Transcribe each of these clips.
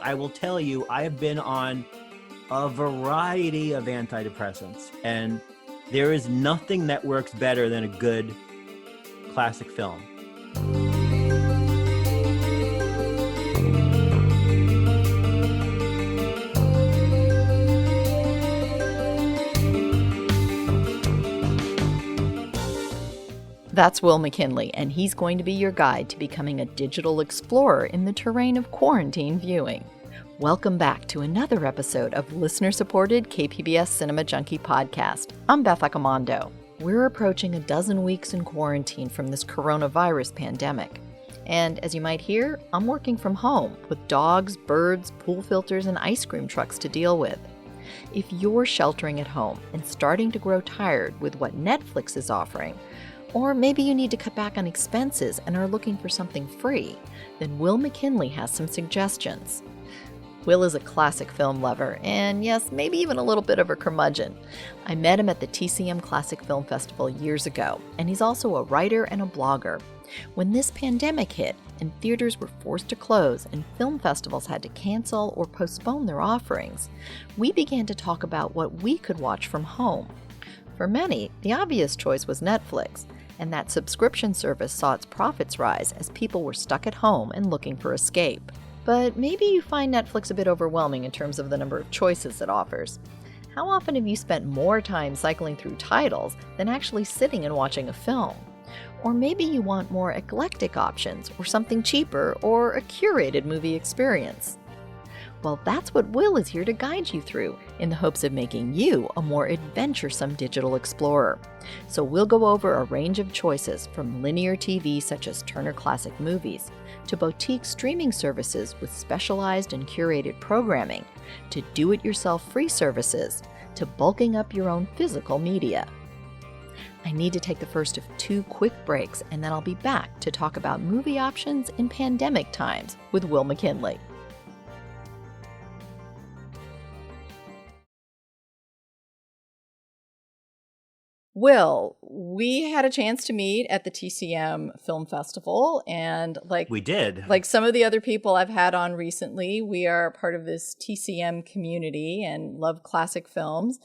I will tell you, I have been on a variety of antidepressants, and there is nothing that works better than a good classic film. That's Will McKinley, and he's going to be your guide to becoming a digital explorer in the terrain of quarantine viewing. Welcome back to another episode of listener-supported KPBS Cinema Junkie podcast. I'm Beth Accomando. We're approaching a dozen weeks in quarantine from this coronavirus pandemic. And as you might hear, I'm working from home with dogs, birds, pool filters, and ice cream trucks to deal with. If you're sheltering at home and starting to grow tired with what Netflix is offering, or maybe you need to cut back on expenses and are looking for something free, then Will McKinley has some suggestions. Will is a classic film lover, and yes, maybe even a little bit of a curmudgeon. I met him at the TCM Classic Film Festival years ago, and he's also a writer and a blogger. When this pandemic hit, and theaters were forced to close, and film festivals had to cancel or postpone their offerings, we began to talk about what we could watch from home. For many, the obvious choice was Netflix, and that subscription service saw its profits rise as people were stuck at home and looking for escape. But maybe you find Netflix a bit overwhelming in terms of the number of choices it offers. How often have you spent more time cycling through titles than actually sitting and watching a film? Or maybe you want more eclectic options, or something cheaper, or a curated movie experience. Well, that's what Will is here to guide you through, in the hopes of making you a more adventuresome digital explorer. So we'll go over a range of choices from linear TV such as Turner Classic Movies, to boutique streaming services with specialized and curated programming, to do-it-yourself free services, to bulking up your own physical media. I need to take the first of 2 quick breaks, and then I'll be back to talk about movie options in pandemic times with Will McKinley. Will, we had a chance to meet at the TCM Film Festival, and We did. like some of the other people I've had on recently, we are part of this TCM community and love classic films.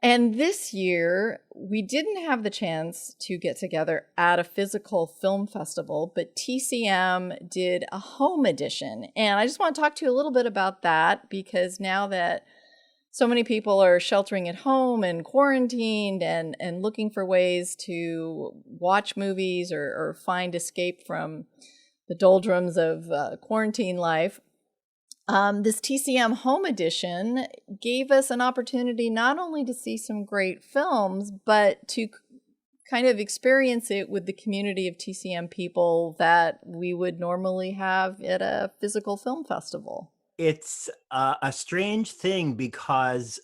And this year, we didn't have the chance to get together at a physical film festival, but TCM did a home edition. And I just want to talk to you a little bit about that, because now that so many people are sheltering at home and quarantined and looking for ways to watch movies or find escape from the doldrums of quarantine life. This TCM Home Edition gave us an opportunity not only to see some great films, but to kind of experience it with the community of TCM people that we would normally have at a physical film festival. It's a strange thing because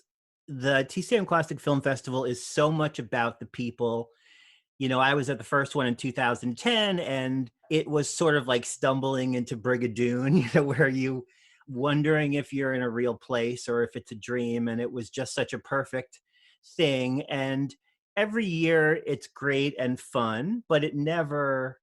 the TCM Classic Film Festival is so much about the people. You know, I was at the first one in 2010, and it was sort of like stumbling into Brigadoon, where you wondering if you're in a real place or if it's a dream. And it was just such a perfect thing. And every year it's great and fun, but it never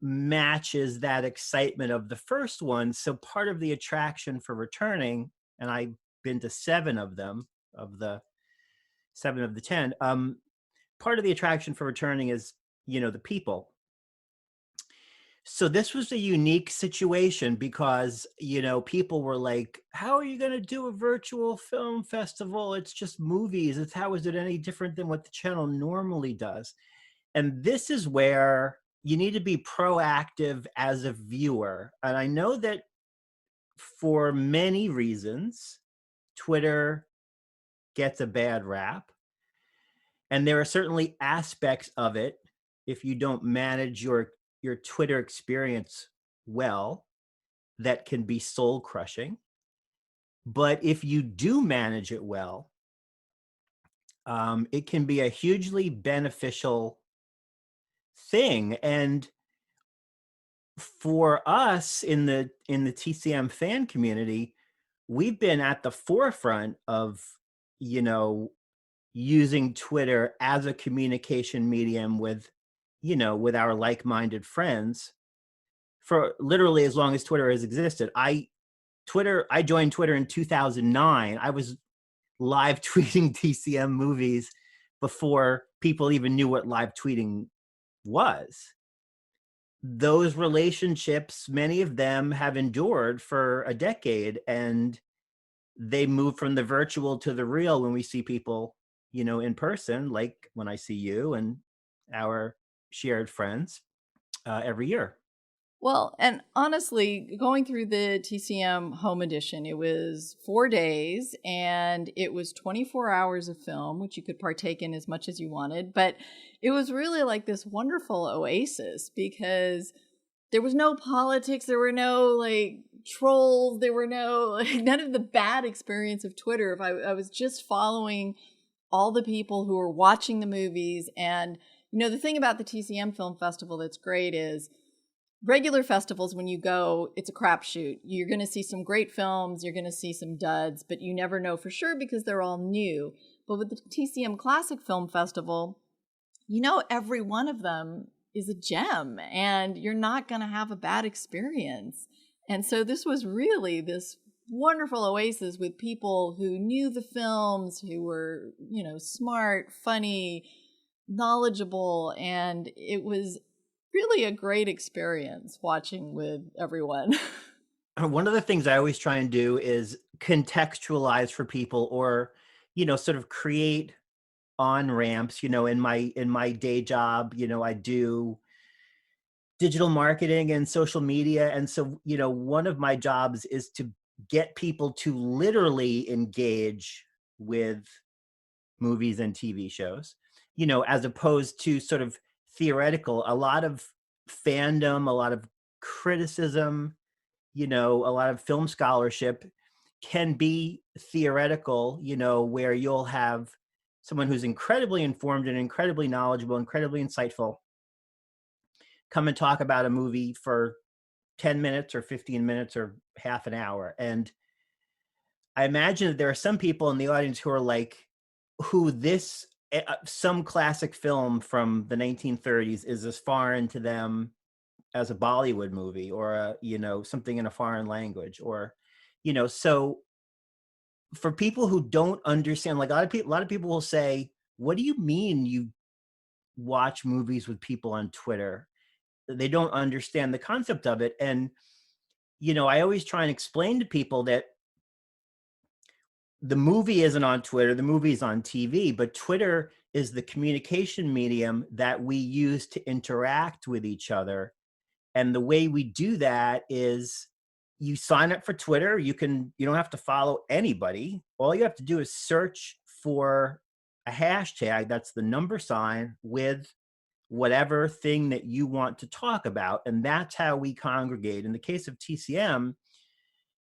matches that excitement of the first one. So part of the attraction for returning, and I've been to 7 of them, of the 7 of the 10, part of the attraction for returning is, the people. So this was a unique situation because, people were like, how are you going to do a virtual film festival? It's just movies. How is it any different than what the channel normally does? And this is where you need to be proactive as a viewer. And I know that for many reasons, Twitter gets a bad rap. And there are certainly aspects of it, if you don't manage your Twitter experience well, that can be soul crushing. But if you do manage it well, it can be a hugely beneficial thing. And for us in the TCM fan community, we've been at the forefront of, using Twitter as a communication medium with our like-minded friends for literally as long as Twitter has existed. I Twitter, I joined Twitter in 2009. I was live tweeting TCM movies before people even knew what live tweeting was. Those relationships, many of them have endured for a decade, and they move from the virtual to the real when we see people, in person, like when I see you and our shared friends every year. Well, and honestly, going through the TCM Home Edition, it was 4 days and it was 24 hours of film, which you could partake in as much as you wanted. But it was really like this wonderful oasis because there was no politics, there were no like trolls, there were no, like, none of the bad experience of Twitter. If I was just following all the people who were watching the movies. And, the thing about the TCM Film Festival that's great is, regular festivals, when you go, it's a crapshoot. You're going to see some great films, you're going to see some duds, but you never know for sure because they're all new. But with the TCM Classic Film Festival, every one of them is a gem and you're not going to have a bad experience. And so this was really this wonderful oasis with people who knew the films, who were, smart, funny, knowledgeable, and it was really a great experience watching with everyone. One of the things I always try and do is contextualize for people, or sort of create on ramps. In my day job, I do digital marketing and social media, and so one of my jobs is to get people to literally engage with movies and TV shows, as opposed to sort of theoretical. A lot of fandom, a lot of criticism, a lot of film scholarship can be theoretical, where you'll have someone who's incredibly informed and incredibly knowledgeable, incredibly insightful, come and talk about a movie for 10 minutes or 15 minutes or half an hour. And I imagine that there are some people in the audience who are like, who this, some classic film from the 1930s is as foreign to them as a Bollywood movie, or something in a foreign language, or so for people who don't understand, like a lot of people will say, what do you mean you watch movies with people on Twitter? They don't understand the concept of it. And I always try and explain to people that the movie isn't on Twitter, the movie's on TV, but Twitter is the communication medium that we use to interact with each other. And the way we do that is, you sign up for Twitter. You don't have to follow anybody. All you have to do is search for a hashtag that's the number sign with whatever thing that you want to talk about. And that's how we congregate. In the case of TCM,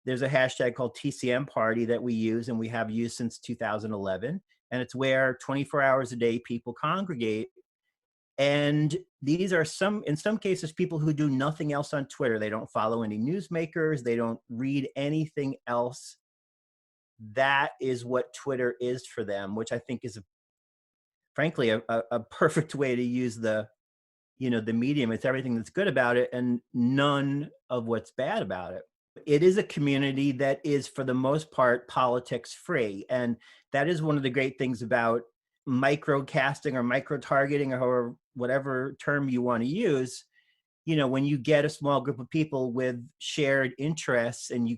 there's a hashtag called TCM Party that we use, and we have used since 2011. And it's where 24 hours a day people congregate. And these are in some cases, people who do nothing else on Twitter. They don't follow any newsmakers. They don't read anything else. That is what Twitter is for them, which I think is, frankly, a perfect way to use the medium. It's everything that's good about it and none of what's bad about it. It is a community that is, for the most part, politics free. And that is one of the great things about microcasting or micro targeting, or whatever term you want to use. When you get a small group of people with shared interests and you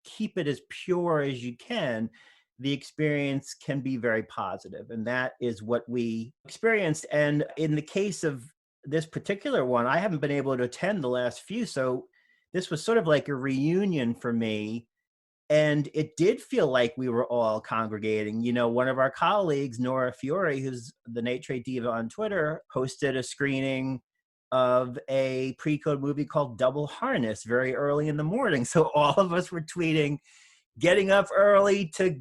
keep it as pure as you can, the experience can be very positive. And that is what we experienced. And in the case of this particular one, I haven't been able to attend the last few. So this was sort of like a reunion for me. And it did feel like we were all congregating. One of our colleagues, Nora Fiore, who's the Nitrate Diva on Twitter, hosted a screening of a pre-code movie called Double Harness very early in the morning. So all of us were tweeting, getting up early to,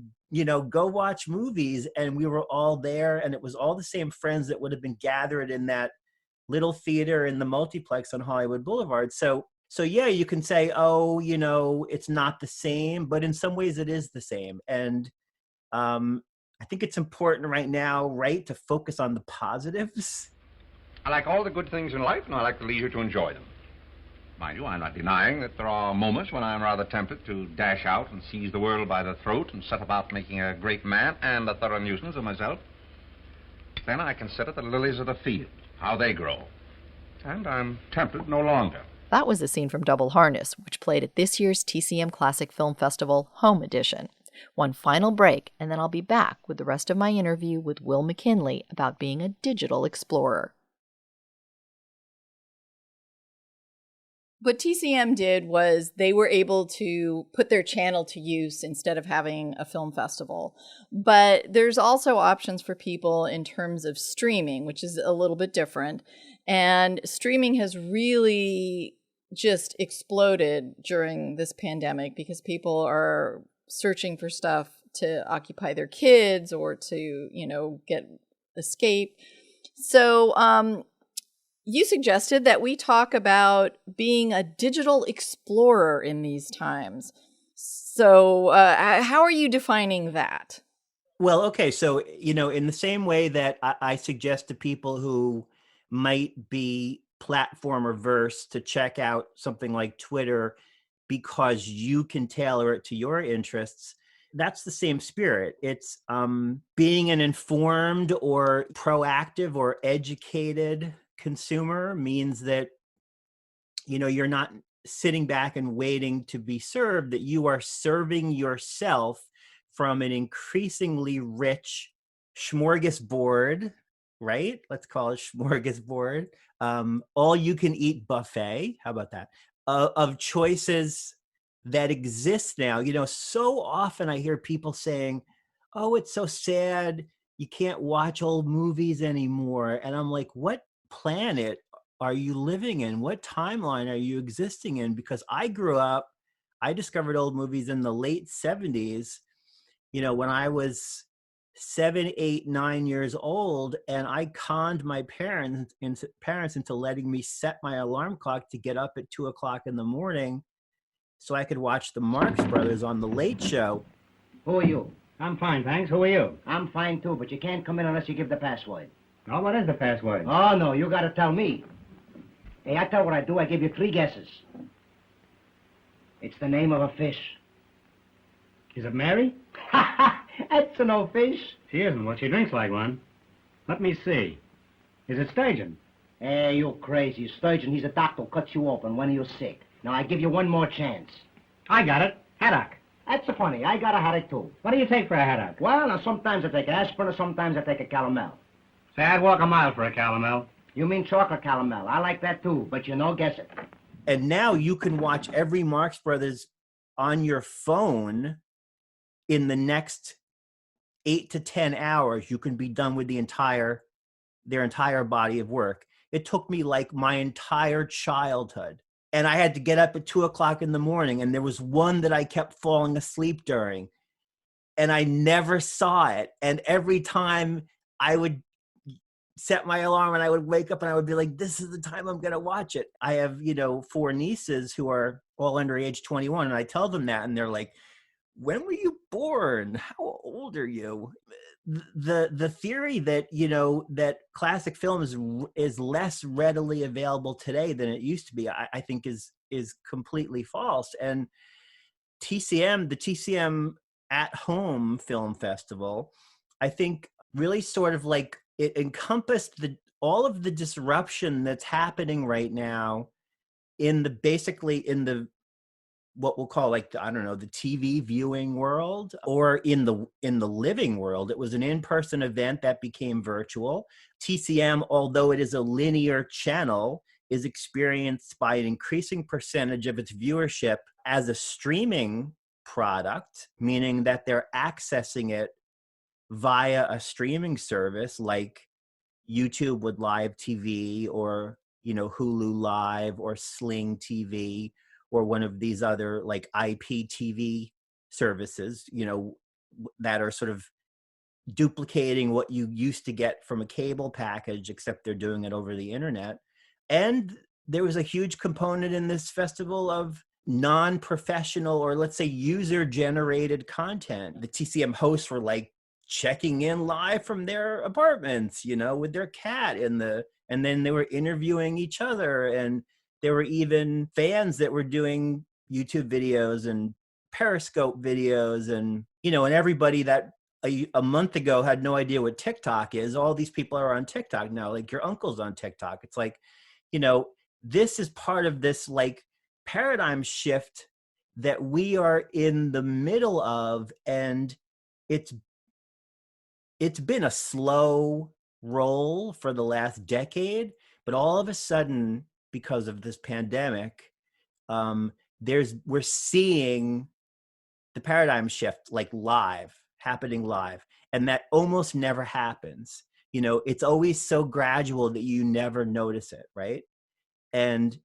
go watch movies. And we were all there. And it was all the same friends that would have been gathered in that little theater in the multiplex on Hollywood Boulevard. So yeah, you can say, oh, it's not the same, but in some ways it is the same. And I think it's important right now, right, to focus on the positives. I like all the good things in life, and I like the leisure to enjoy them. Mind you, I'm not denying that there are moments when I'm rather tempted to dash out and seize the world by the throat and set about making a great man and a thorough nuisance of myself. Then I consider the lilies of the field, how they grow. And I'm tempted no longer. That was a scene from Double Harness, which played at this year's TCM Classic Film Festival Home Edition. One final break, and then I'll be back with the rest of my interview with Will McKinley about being a digital explorer. What TCM did was they were able to put their channel to use instead of having a film festival. But there's also options for people in terms of streaming, which is a little bit different. And streaming has really just exploded during this pandemic because people are searching for stuff to occupy their kids or to, get escape. So, you suggested that we talk about being a digital explorer in these times. So how are you defining that? Well, okay. So, in the same way that I suggest to people who might be platform averse to check out something like Twitter because you can tailor it to your interests, that's the same spirit. It's being an informed or proactive or educated consumer means that you're not sitting back and waiting to be served, that you are serving yourself from an increasingly rich smorgasbord, right? Let's call it smorgasbord. All you can eat buffet, how about that, of choices that exist now. So often I hear people saying, oh, it's so sad you can't watch old movies anymore. And I'm like, what planet are you living in? What timeline are you existing in? Because I discovered old movies in the late 70s, when I was 7, 8, 9 years old, and I conned my parents into letting me set my alarm clock to get up at 2:00 in the morning so I could watch the Marx Brothers on The Late Show. Who are you? I'm fine, thanks. Who are you? I'm fine, too, but you can't come in unless you give the password. Oh, what is the password? Oh, no, you gotta tell me. Hey, I tell what I do, I give you 3 guesses. It's the name of a fish. Is it Mary? Ha ha! That's no fish. She isn't. Well, she drinks like one. Let me see. Is it sturgeon? Hey, you crazy. Sturgeon, he's a doctor who cuts you open when you're sick. Now, I give you one more chance. I got it. Haddock. That's so funny. I got a headache, too. What do you take for a haddock? Well, now, sometimes I take aspirin, or sometimes I take a calomel. Say, I'd walk a mile for a calomel. You mean chocolate calomel. I like that, too, but guess it. And now you can watch every Marx Brothers on your phone in the next 8 to 10 hours. You can be done with their entire body of work. It took me like my entire childhood. And I had to get up at 2:00 in the morning, and there was one that I kept falling asleep during, and I never saw it. And every time I would set my alarm and I would wake up and I would be like, this is the time I'm going to watch it. I have, 4 nieces who are all under age 21, and I tell them that, and they're like, when were you born? How old are you? The theory that, that classic film is less readily available today than it used to be, I think is completely false. And the TCM at Home Film Festival, I think really sort of like it encompassed all of the disruption that's happening right now in the what we'll call the TV viewing world, or in the living world. It was an in-person event that became virtual. TCM, although it is a linear channel, is experienced by an increasing percentage of its viewership as a streaming product, meaning that they're accessing it via a streaming service like YouTube with Live TV, or Hulu Live, or Sling TV, or one of these other like IPTV services, that are sort of duplicating what you used to get from a cable package, except they're doing it over the internet. And there was a huge component in this festival of non-professional, or let's say user-generated content. The TCM hosts were like checking in live from their apartments, with their cat and then they were interviewing each other, and there were even fans that were doing YouTube videos and Periscope videos, and and everybody that a month ago had no idea what TikTok is, all these people are on TikTok now. Like your uncle's on TikTok. It's like, this is part of this like paradigm shift that we are in the middle of, and it's been a slow roll for the last decade, but all of a sudden, because of this pandemic, we're seeing the paradigm shift like happening live, and that almost never happens. It's always so gradual that you never notice it, right? And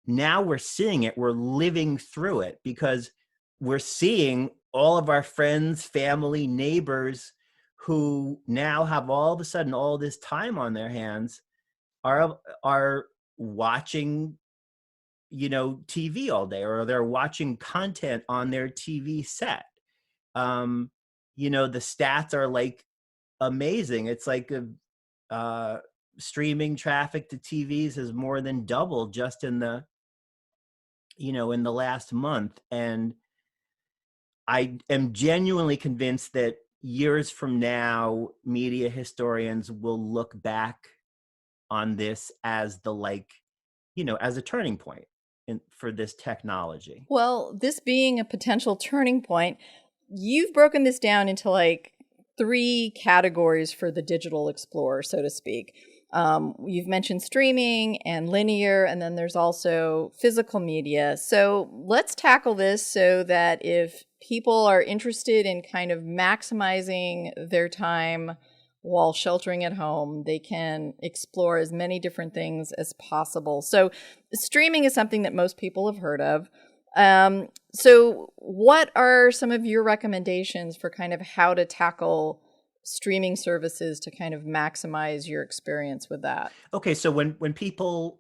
now we're seeing it, we're living through it, because we're seeing all of our friends, family, neighbors who now have all of a sudden all this time on their hands are watching TV all day, or they're watching content on their TV set. The stats are like amazing. It's like streaming traffic to TVs has more than doubled just in the last month. And I am genuinely convinced that years from now, media historians will look back on this as as a turning point for this technology. Well, this being a potential turning point, you've broken this down into like 3 categories for the digital explorer, so to speak. You've mentioned streaming and linear, and then there's also physical media. So let's tackle this so that if people are interested in kind of maximizing their time while sheltering at home, they can explore as many different things as possible. So streaming is something that most people have heard of. So what are some of your recommendations for kind of how to tackle streaming services to kind of maximize your experience with that? Okay, so when people,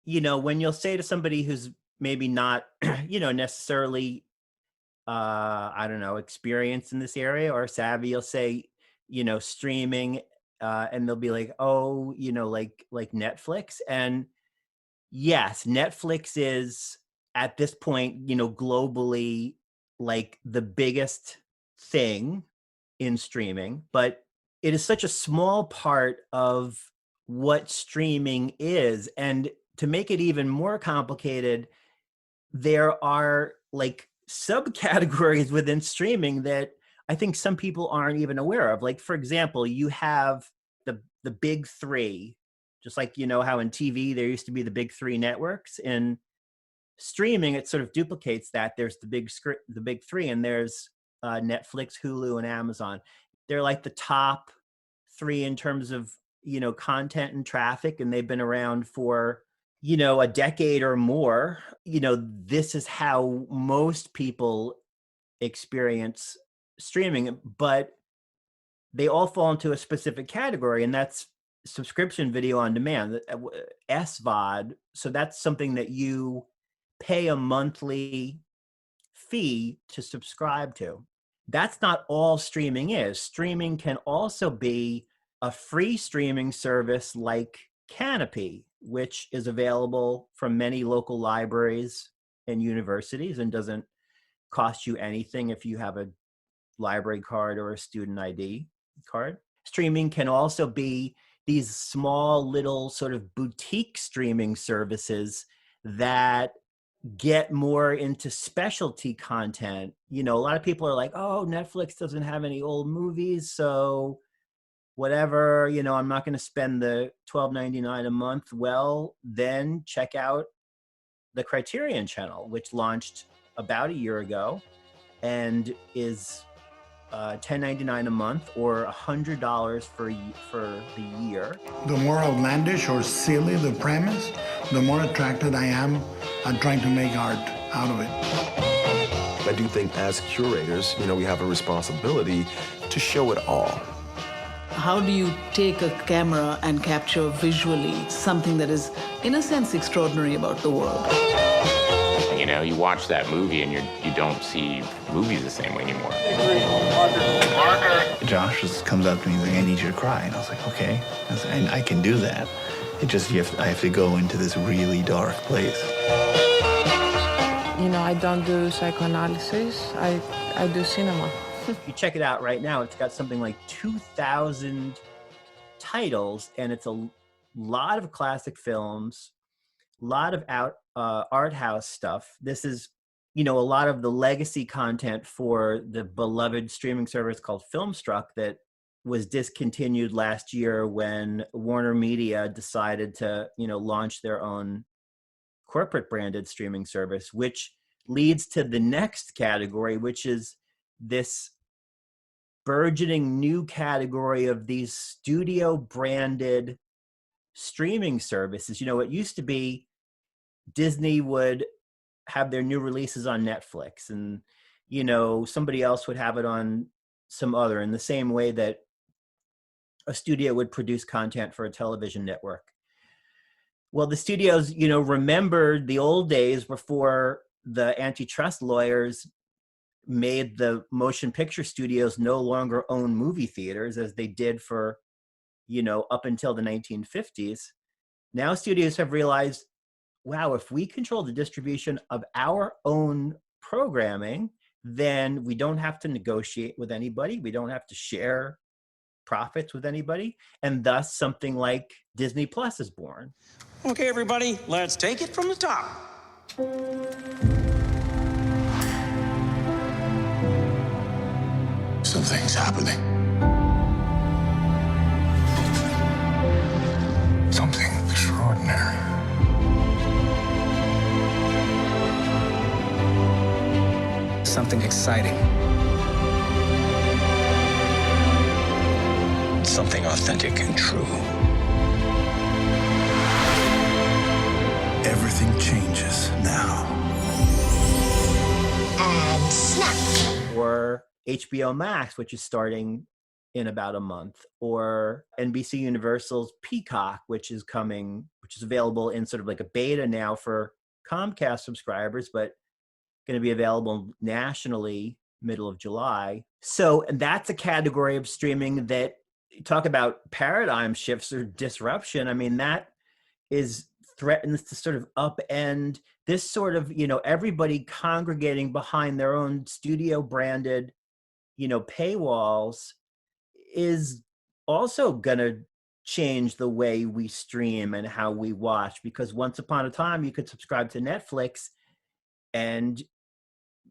when you'll say to somebody who's maybe not, necessarily, I don't know, experienced in this area or savvy, you'll say, streaming, and they'll be like, oh, like Netflix. And yes, Netflix is at this point, globally, like the biggest thing in streaming, but it is such a small part of what streaming is. And to make it even more complicated, there are like subcategories within streaming that I think some people aren't even aware of. Like, for example, you have the big 3, just like, how in TV there used to be the big 3 networks. In streaming, it sort of duplicates that. There's the big 3, and there's Netflix, Hulu, and Amazon. They're like the top 3 in terms of, content and traffic, and they've been around for, a decade or more. This is how most people experience streaming, but they all fall into a specific category, and that's subscription video on demand, SVOD. So that's something that you pay a monthly fee to subscribe to. That's not all streaming is. Streaming can also be a free streaming service like Canopy, which is available from many local libraries and universities and doesn't cost you anything if you have a library card or a student ID card. Streaming can also be these small little sort of boutique streaming services that get more into specialty content. A lot of people are like, oh, Netflix doesn't have any old movies, so whatever, I'm not going to spend the $12.99 a month. Well, then check out the Criterion Channel, which launched about a year ago and is $10.99 a month or $100 for the year. The more outlandish or silly the premise, the more attracted I am at trying to make art out of it. I do think as curators, we have a responsibility to show it all. How do you take a camera and capture visually something that is, in a sense, extraordinary about the world? You watch that movie and you don't see movies the same way anymore. Josh just comes up to me, he's like, I need you to cry. And I was like, okay. And I can do that. I have to go into this really dark place. You know, I don't do psychoanalysis. I do cinema. You check it out right now, it's got something like 2,000 titles, and it's a lot of classic films, a lot of art house stuff. This is, a lot of the legacy content for the beloved streaming service called Filmstruck that was discontinued last year when Warner Media decided to, launch their own corporate branded streaming service, which leads to the next category, which is this burgeoning new category of these studio branded streaming services. It used to be Disney would have their new releases on Netflix, and somebody else would have it on some other, in the same way that a studio would produce content for a television network. Well, the studios, remembered the old days before the antitrust lawyers made the motion picture studios no longer own movie theaters, as they did for, up until the 1950s. Now studios have realized, wow, if we control the distribution of our own programming, then we don't have to negotiate with anybody. We don't have to share profits with anybody. And thus something like Disney Plus is born. Okay, everybody, let's take it from the top. Something's happening. Something extraordinary. Something exciting. Something authentic and true. Everything changes now. And snap. Or HBO Max, which is starting in about a month, or NBC Universal's Peacock, which is available in sort of like a beta now for Comcast subscribers, but going to be available nationally middle of July. So that's a category of streaming that, talk about paradigm shifts or disruption. I mean, that threatens to sort of upend this sort of, everybody congregating behind their own studio branded, paywalls is also going to change the way we stream and how we watch, because once upon a time you could subscribe to Netflix and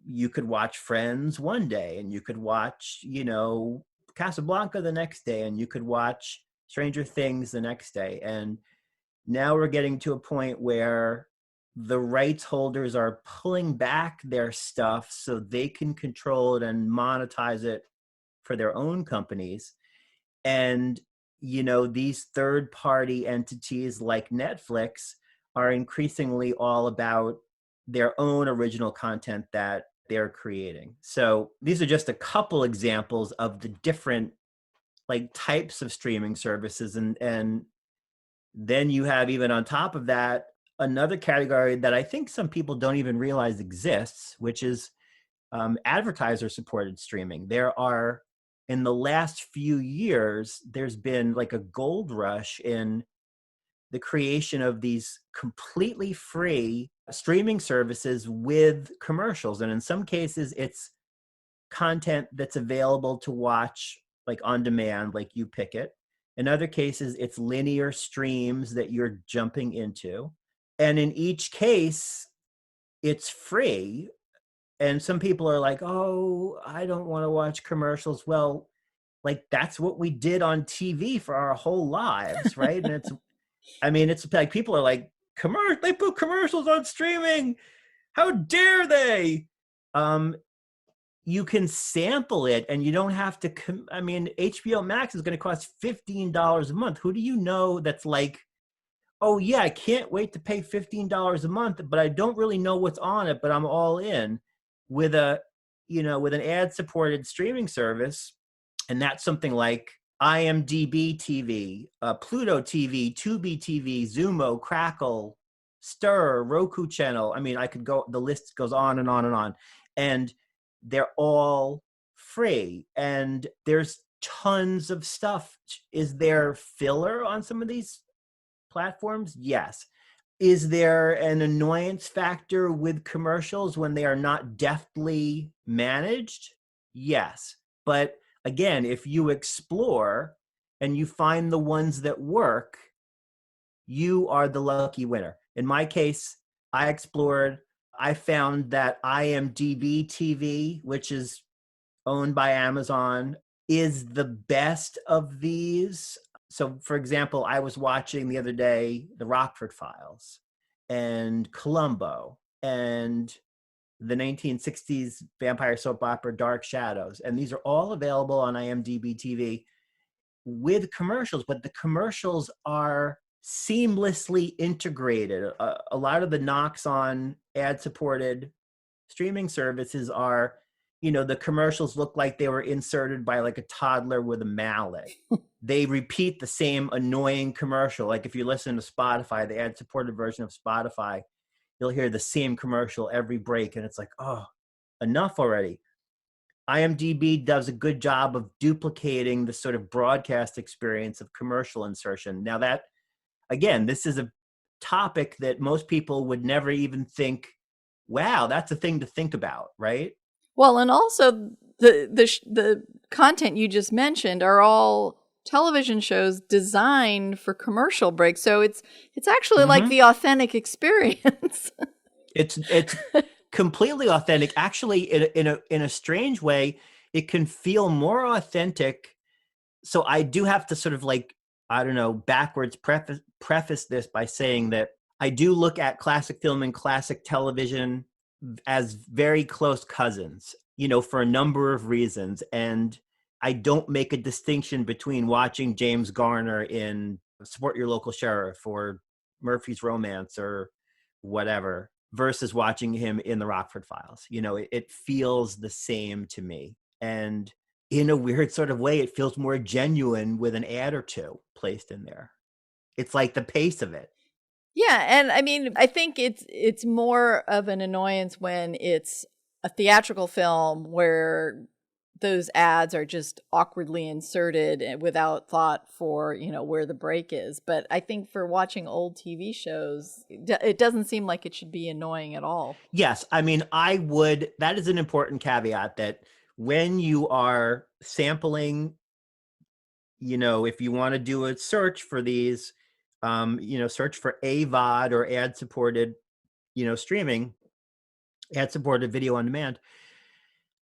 you could watch Friends one day, and you could watch, Casablanca the next day, and you could watch Stranger Things the next day. And now we're getting to a point where the rights holders are pulling back their stuff so they can control it and monetize it for their own companies. And, these third-party entities like Netflix are increasingly all about their own original content that they're creating. So these are just a couple examples of the different types of streaming services. And then you have, even on top of that, another category that I think some people don't even realize exists, which is advertiser supported streaming. There are, in the last few years, there's been a gold rush in the creation of these completely free streaming services with commercials. And in some cases, it's content that's available to watch on demand, like you pick it. In other cases, it's linear streams that you're jumping into. And in each case, it's free. And some people are like, oh, I don't want to watch commercials. Well, that's what we did on TV for our whole lives, right? And it's like people are like, they put commercials on streaming. How dare they? You can sample it, and you don't have to. HBO Max is going to cost $15 a month. Who do you know that's like, oh yeah, I can't wait to pay $15 a month, but I don't really know what's on it, but I'm all in with with an ad-supported streaming service. And that's something like IMDb TV, Pluto TV, Tubi TV, Zumo, Crackle, Stir, Roku channel. I could go, the list goes on and on and on. And they're all free. And there's tons of stuff. Is there filler on some of these platforms? Yes. Is there an annoyance factor with commercials when they are not deftly managed? Yes. But again, if you explore and you find the ones that work, you are the lucky winner. In my case, I explored, I found that IMDb TV, which is owned by Amazon, is the best of these. So, for example, I was watching the other day the Rockford Files and Columbo and the 1960s vampire soap opera Dark Shadows. And these are all available on IMDb TV with commercials, but the commercials are seamlessly integrated. A lot of the knocks on ad-supported streaming services are, the commercials look like they were inserted by like a toddler with a mallet. They repeat the same annoying commercial. Like if you listen to Spotify, the ad-supported version of Spotify, you'll hear the same commercial every break, and it's like, oh, enough already. IMDb does a good job of duplicating the sort of broadcast experience of commercial insertion. Now that, again, this is a topic that most people would never even think, wow, that's a thing to think about, right? Well, and also the content you just mentioned are all television shows designed for commercial breaks. So it's actually like the authentic experience. It's completely authentic. Actually, in a strange way, it can feel more authentic. So I do have to sort of like, I don't know, backwards preface this by saying that I do look at classic film and classic television as very close cousins, for a number of reasons. And I don't make a distinction between watching James Garner in Support Your Local Sheriff or Murphy's Romance or whatever versus watching him in the Rockford Files. It feels the same to me. And in a weird sort of way, it feels more genuine with an ad or two placed in there. It's like the pace of it. Yeah, and I mean, I think it's more of an annoyance when it's a theatrical film where those ads are just awkwardly inserted without thought for, where the break is. But I think for watching old TV shows, it doesn't seem like it should be annoying at all. Yes, I mean, that is an important caveat that when you are sampling, if you want to do a search for these, search for AVOD or ad-supported, streaming, ad-supported video on demand,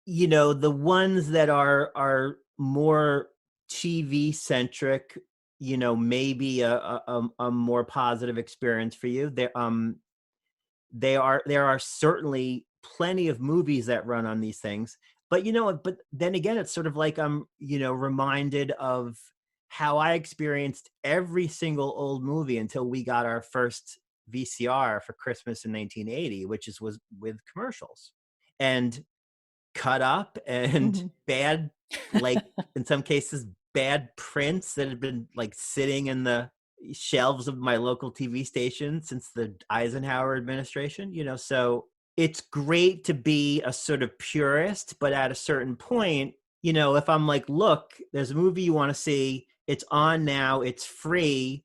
the ones that are more TV centric, maybe a more positive experience for you. There are certainly plenty of movies that run on these things, but but then again, it's sort of like I'm reminded of how I experienced every single old movie until we got our first VCR for Christmas in 1980, which was with commercials and cut up and bad, like in some cases, bad prints that had been like sitting in the shelves of my local TV station since the Eisenhower administration, so it's great to be a sort of purist, but at a certain point, if I'm like, look, there's a movie you want to see, it's on now, it's free,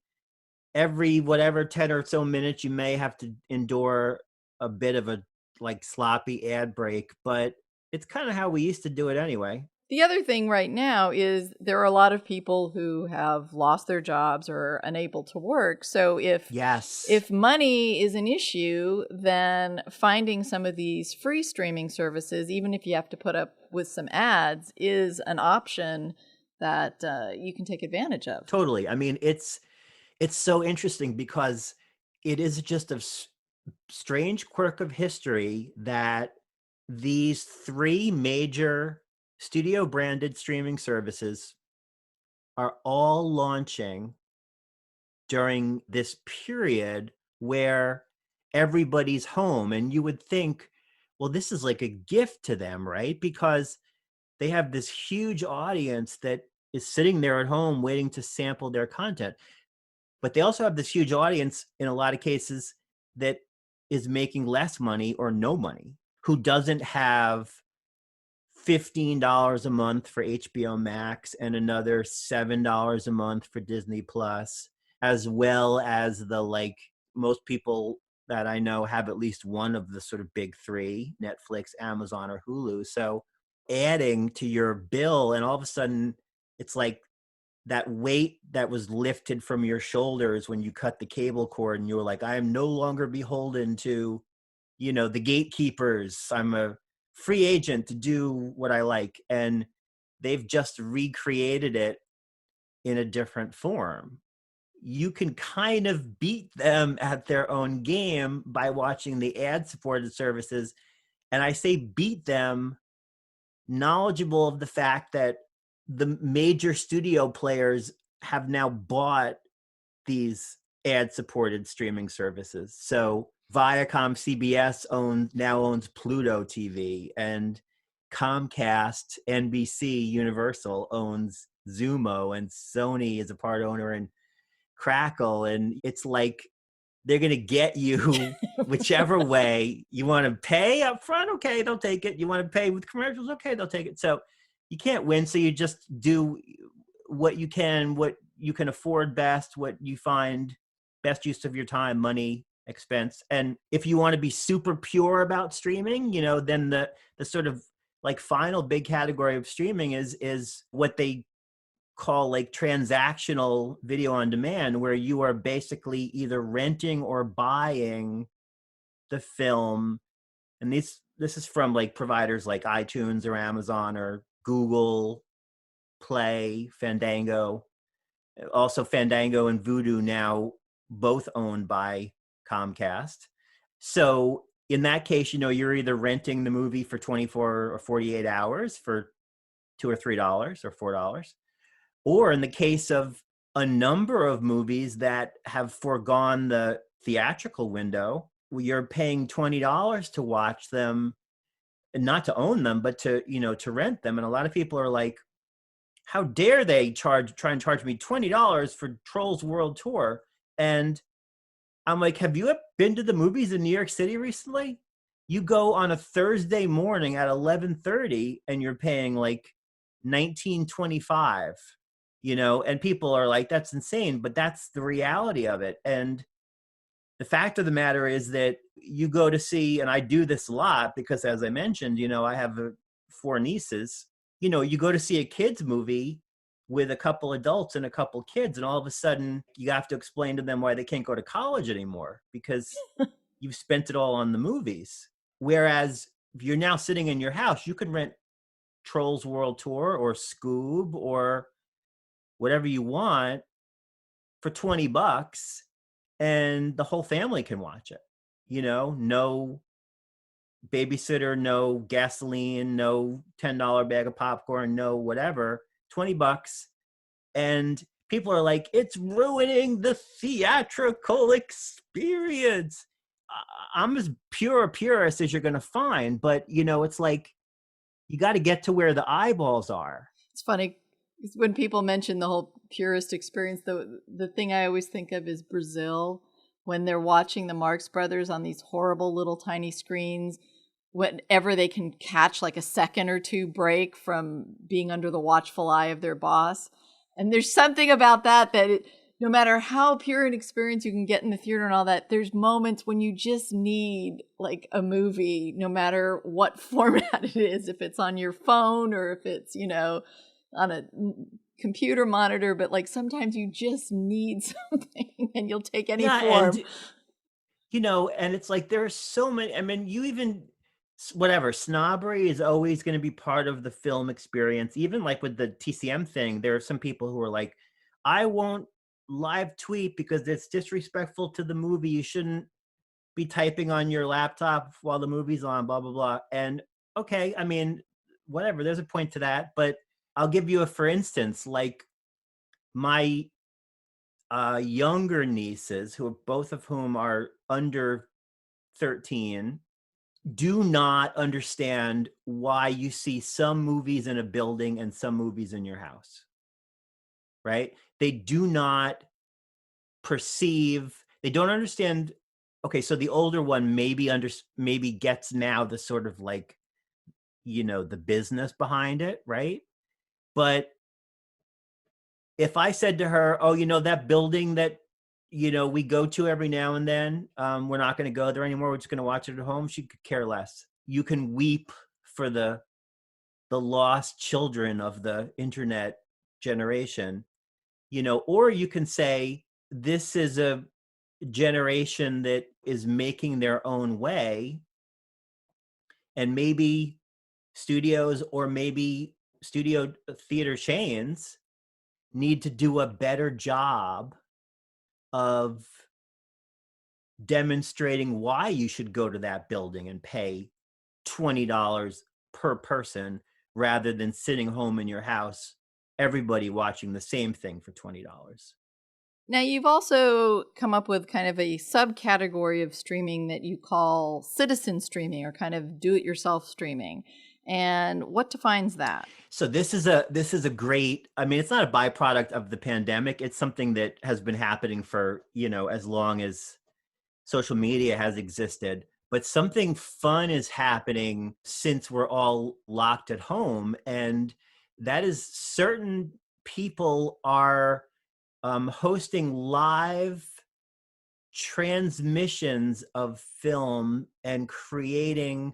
every whatever 10 or so minutes you may have to endure a bit of a like sloppy ad break, but it's kind of how we used to do it anyway. The other thing right now is there are a lot of people who have lost their jobs or are unable to work. So if money is an issue, then finding some of these free streaming services, even if you have to put up with some ads, is an option that you can take advantage of. Totally. I mean, it's so interesting because it is just a strange quirk of history that these three major studio branded streaming services are all launching during this period where everybody's home. And you would think, well, this is like a gift to them, right? Because they have this huge audience that is sitting there at home waiting to sample their content. But they also have this huge audience in a lot of cases that is making less money or no money, who doesn't have $15 a month for HBO Max and another $7 a month for Disney Plus. as well as the, like, most people that I know have at least one of the sort of big three, Netflix, Amazon, or Hulu. So adding to your bill, and all of a sudden it's like that weight that was lifted from your shoulders when you cut the cable cord and you were like, I am no longer beholden to, the gatekeepers. I'm a free agent to do what I like. And they've just recreated it in a different form. You can kind of beat them at their own game by watching the ad-supported services. And I say beat them knowledgeable of the fact that the major studio players have now bought these ad-supported streaming services. So Viacom CBS now owns Pluto TV, and Comcast NBC Universal owns Zumo, and Sony is a part owner in Crackle. And it's like they're going to get you whichever way. You want to pay up front? Okay, they'll take it. You want to pay with commercials? Okay, they'll take it. So you can't win. So you just do what you can afford best, what you find best use of your time, money, expense. And if you want to be super pure about streaming, then the sort of like final big category of streaming is what they call like transactional video on demand, where you are basically either renting or buying the film. And this is from like providers like iTunes or Amazon or Google Play, Fandango. Also Fandango and Vudu now both owned by Comcast. So in that case, you're either renting the movie for 24 or 48 hours for $2 or $3 or $4. Or in the case of a number of movies that have foregone the theatrical window, you're paying $20 to watch them, and not to own them, but to rent them. And a lot of people are like, how dare they try and charge me $20 for Trolls World Tour? And I'm like, have you been to the movies in New York City recently? You go on a Thursday morning at 11:30 and you're paying like $19.25, and people are like, that's insane, but that's the reality of it. And the fact of the matter is that you go to see, and I do this a lot because, as I mentioned, I have 4 nieces. You go to see a kid's movie with a couple adults and a couple kids, and all of a sudden you have to explain to them why they can't go to college anymore because you've spent it all on the movies. Whereas if you're now sitting in your house, you can rent Trolls World Tour or Scoob or whatever you want for $20, and the whole family can watch it. No babysitter, no gasoline, no $10 bag of popcorn, no whatever, $20. And people are like, it's ruining the theatrical experience. I'm as pure a purist as you're going to find, but it's like, you got to get to where the eyeballs are. It's funny when people mention the whole purist experience, the thing I always think of is Brazil, when they're watching the Marx Brothers on these horrible little tiny screens, whenever they can catch like a second or two break from being under the watchful eye of their boss. And there's something about that no matter how pure an experience you can get in the theater and all that, there's moments when you just need like a movie, no matter what format it is, if it's on your phone or if it's, on a computer monitor, but like sometimes you just need something and you'll take any form. And it's like, there are so many, I mean, whatever, snobbery is always going to be part of the film experience. Even like with the TCM thing, there are some people who are like, I won't live tweet because it's disrespectful to the movie. You shouldn't be typing on your laptop while the movie's on, blah, blah, blah. And okay, I mean, whatever, there's a point to that. But I'll give you for instance, like my younger nieces, both of whom are under 13, do not understand why you see some movies in a building and some movies in your house, right? They do not perceive, they don't understand. Okay, so the older one maybe gets now the sort of like, the business behind it, right? But if I said to her, oh, that building that we go to every now and then. We're not going to go there anymore. We're just going to watch it at home. She could care less. You can weep for the lost children of the internet generation, or you can say this is a generation that is making their own way, and maybe studios or maybe studio theater chains need to do a better job of demonstrating why you should go to that building and pay $20 per person rather than sitting home in your house, everybody watching the same thing for $20. Now, you've also come up with kind of a subcategory of streaming that you call citizen streaming, or kind of do-it-yourself streaming. And what defines that? So this is a great, I mean, it's not a byproduct of the pandemic. It's something that has been happening for, as long as social media has existed. But something fun is happening since we're all locked at home. And that is certain people are hosting live transmissions of film and creating,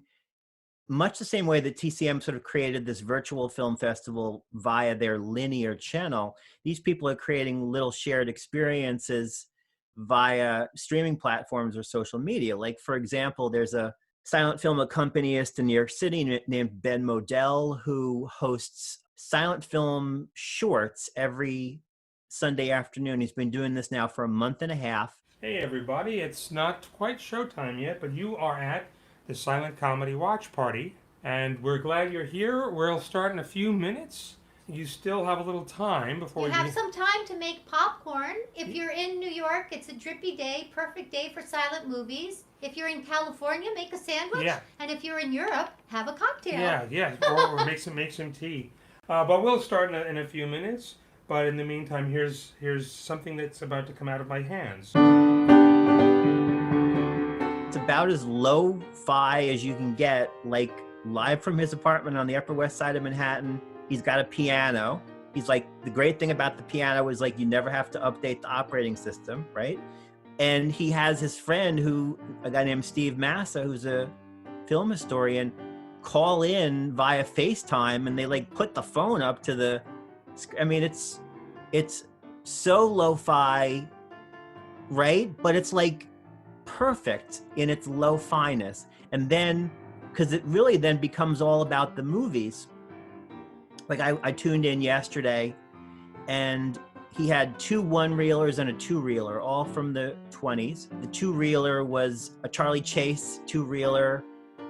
much the same way that TCM sort of created this virtual film festival via their linear channel. These people are creating little shared experiences via streaming platforms or social media. Like, for example, there's a silent film accompanist in New York City named Ben Modell, who hosts silent film shorts every Sunday afternoon. He's been doing this now for a month and a half. Hey everybody, it's not quite showtime yet, but you are at the Silent Comedy Watch Party, and we're glad you're here. We'll start in a few minutes. You still have a little time before you have some time to make popcorn. If you're in New York, it's a drippy day, perfect day for silent movies. If you're in California, make a sandwich. Yeah. And if you're in Europe, have a cocktail. Yeah, or make some tea. But we'll start in a few minutes. But in the meantime, here's something that's about to come out of my hands. It's about as lo-fi as you can get, like live from his apartment on the Upper West Side of Manhattan. He's got a piano. He's like, the great thing about the piano is like you never have to update the operating system, right? And he has his friend, a guy named Steve Massa, who's a film historian, call in via FaceTime, and they like put the phone up to the, I mean, it's so lo-fi, right? But it's like perfect in its lo-fi-ness. And then, because it really then becomes all about the movies. Like I tuned in yesterday, and he had 2 one-reelers and a 2-reeler, all from the 20s. The 2-reeler was a Charlie Chase 2-reeler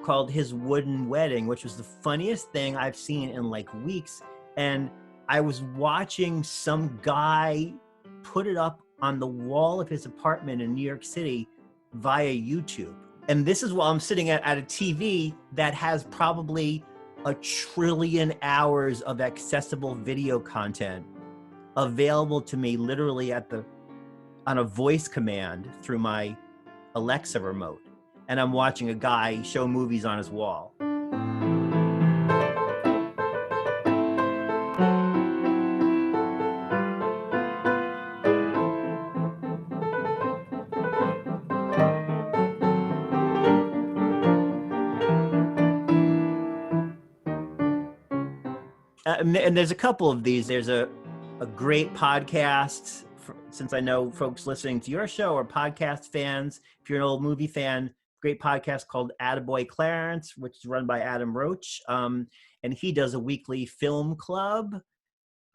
called His Wooden Wedding, which was the funniest thing I've seen in like weeks. And I was watching some guy put it up on the wall of his apartment in New York City via YouTube. And this is while I'm sitting at a TV that has probably 1 trillion hours of accessible video content available to me literally on a voice command through my Alexa remote. And I'm watching a guy show movies on his wall. And there's a couple of these. There's a great podcast, since I know folks listening to your show are podcast fans. If you're an old movie fan, great podcast called Attaboy Clarence, which is run by Adam Roach. And he does a weekly film club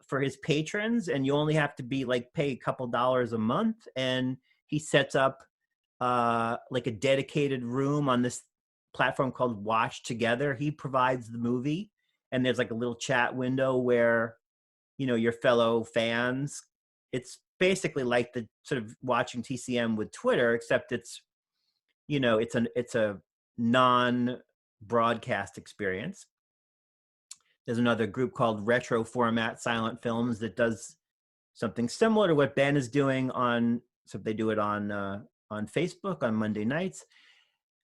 for his patrons, and you only have to pay a couple dollars a month. And he sets up like a dedicated room on this platform called Watch Together. He provides the movie. And there's like a little chat window where, your fellow fans, it's basically like the sort of watching TCM with Twitter, except it's, it's a non-broadcast experience. There's another group called Retro Format Silent Films that does something similar to what Ben is doing so they do it on Facebook on Monday nights.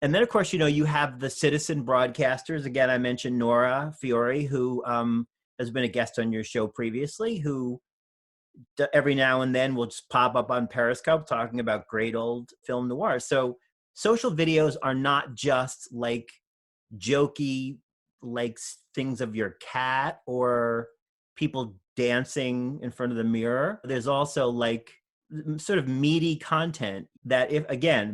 And then, of course, you have the citizen broadcasters. Again, I mentioned Nora Fiore, who has been a guest on your show previously, who every now and then will just pop up on Periscope talking about great old film noir. So social videos are not just like jokey, like things of your cat or people dancing in front of the mirror. There's also like sort of meaty content that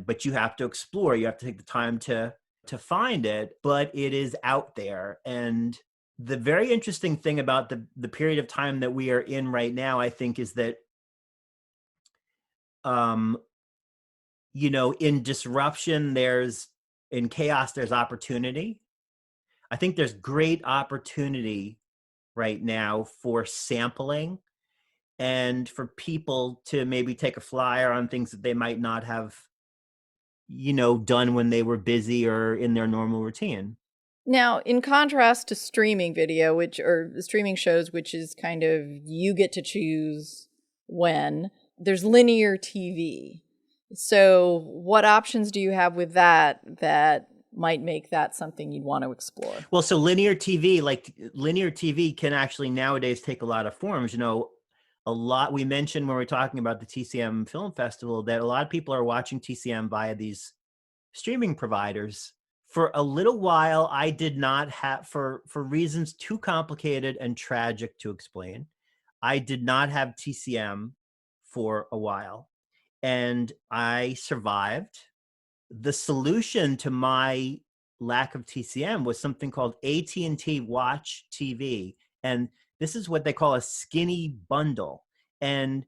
but you have to explore, you have to take the time to find it, but it is out there. And the very interesting thing about the period of time that we are in right now, I think, is that in disruption in chaos there's opportunity. I think there's great opportunity right now for sampling and for people to maybe take a flyer on things that they might not have, done when they were busy or in their normal routine. Now, in contrast to streaming video, or streaming shows, which is kind of you get to choose when, there's linear TV. So what options do you have with that might make that something you'd want to explore? Well, so linear TV can actually nowadays take a lot of forms. We mentioned when we were talking about the TCM Film Festival that a lot of people are watching TCM via these streaming providers. For a little while, I did not have, for reasons too complicated and tragic to explain, I did not have TCM for a while, and I survived. The solution to my lack of TCM was something called AT&T Watch TV. And this is what they call a skinny bundle. And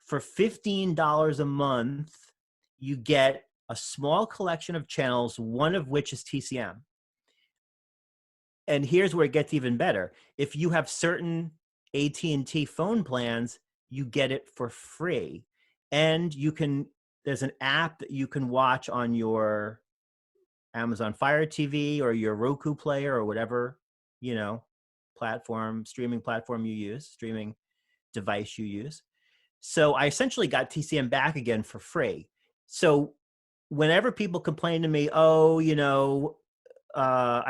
for $15 a month, you get a small collection of channels, one of which is TCM. And here's where it gets even better. If you have certain AT&T phone plans, you get it for free. And there's an app that you can watch on your Amazon Fire TV or your Roku player or whatever, streaming device you use. So I essentially got TCM back again for free. So whenever people complain to me, I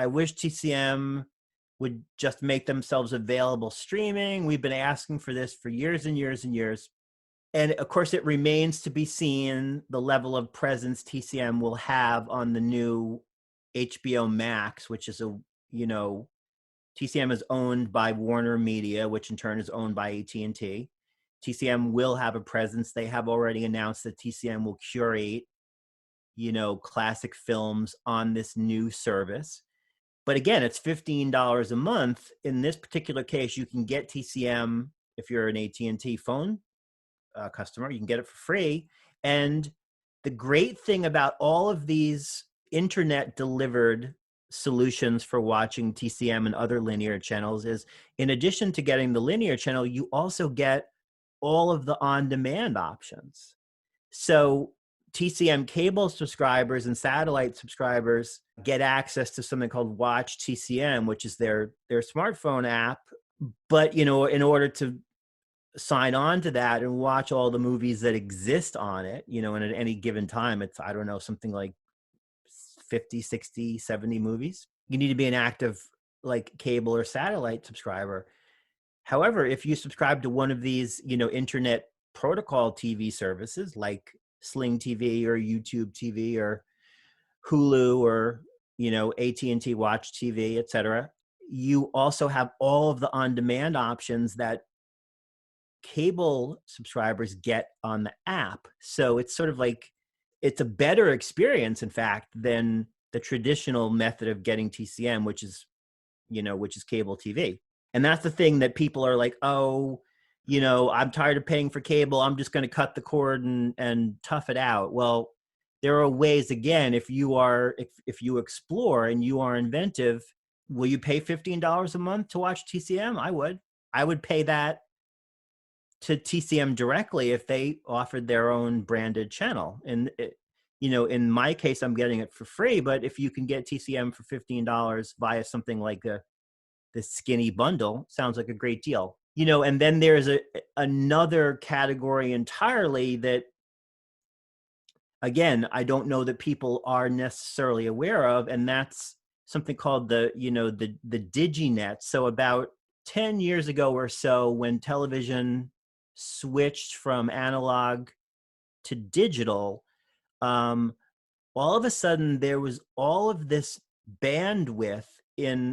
wish TCM would just make themselves available streaming. We've been asking for this for years and years and years. And of course, it remains to be seen the level of presence TCM will have on the new HBO Max, which is TCM is owned by Warner Media, which in turn is owned by AT&T. TCM will have a presence. They have already announced that TCM will curate, classic films on this new service. But again, it's $15 a month. In this particular case, you can get TCM if you're an AT&T phone customer. You can get it for free. And the great thing about all of these internet delivered solutions for watching TCM and other linear channels is, in addition to getting the linear channel, you also get all of the on-demand options. So TCM cable subscribers and satellite subscribers get access to something called Watch TCM, which is their smartphone app. But, in order to sign on to that and watch all the movies that exist on it, and at any given time, it's, I don't know, something like 50, 60, 70 movies. You need to be an active cable or satellite subscriber. However, if you subscribe to one of these, internet protocol TV services like Sling TV or YouTube TV or Hulu or, AT&T Watch TV, etc., you also have all of the on-demand options that cable subscribers get on the app. So it's sort of it's a better experience, in fact, than the traditional method of getting TCM, which is cable TV. And that's the thing that people are like, oh, I'm tired of paying for cable. I'm just going to cut the cord and tough it out. Well, there are ways, again, if you explore and you are inventive, will you pay $15 a month to watch TCM? I would pay that to TCM directly if they offered their own branded channel. And, in my case, I'm getting it for free. But if you can get TCM for $15 via something like the skinny bundle, sounds like a great deal. And then there's another category entirely that, again, I don't know that people are necessarily aware of, and that's something called the DigiNet. So about 10 years ago or so, when television switched from analog to digital, all of a sudden there was all of this bandwidth